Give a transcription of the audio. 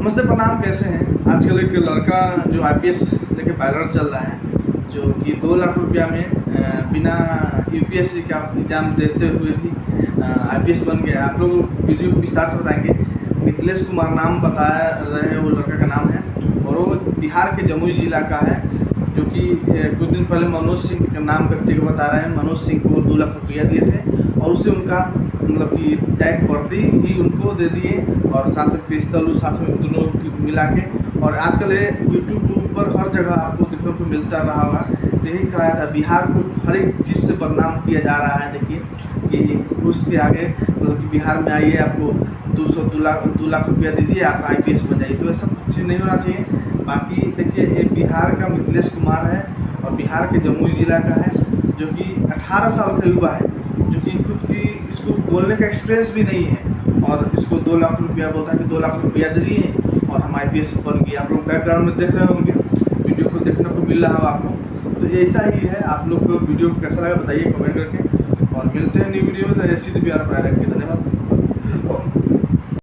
नमस्ते, प्रणाम। कैसे हैं? आजकल एक लड़का जो आईपीएस लेके वायरल चल रहा है, जो कि 2 लाख रुपया में बिना यूपीएससी का एग्ज़ाम देते हुए भी आईपीएस बन गया। आप लोग वीडियो को विस्तार से बताएंगे। मिथिलेश कुमार नाम बता रहे हैं, वो लड़का का नाम है, और वो बिहार के जमुई जिला का है, जो कि कुछ दिन पहले मनोज सिंह का नाम व्यक्ति को बता रहे हैं। मनोज सिंह को 2 लाख रुपया दिए थे और उससे उनका मतलब कि टैग वर्दी ही उनको दे दिए, और साथ में पिस्तौल साथ में दोनों मिला के। और आजकल ये यूट्यूब पर हर जगह आपको देखने को मिलता रहा होगा। तो यही कहा था, बिहार को हर एक चीज़ से बदनाम किया जा रहा है। देखिए कि उसके आगे मतलब कि बिहार में आइए, आपको 2 लाख रुपया दीजिए, आप आईपीएस बन जाइए। तो ऐसा चीज़ नहीं होना चाहिए। बाकी देखिए, ये बिहार का मिथिलेश कुमार है और बिहार के जमुई जिला का है, जो कि 18 साल का युवा है, जो कि खुद की इसको बोलने का एक्सपीरियंस भी नहीं है, और इसको 2 लाख रुपया बोलता है कि 2 लाख रुपया दे दिए और हम आईपीएस बन गए। आप लोग बैकग्राउंड में देख रहे होंगे, वीडियो को देखने को मिल रहा होगा आपको। तो ऐसा ही है। आप लोग को वीडियो को कैसा लगा बताइए कमेंट करके, और मिलते हैं न्यू वीडियो में। तो ऐसी तो प्यार बनाए रखिए। धन्यवाद।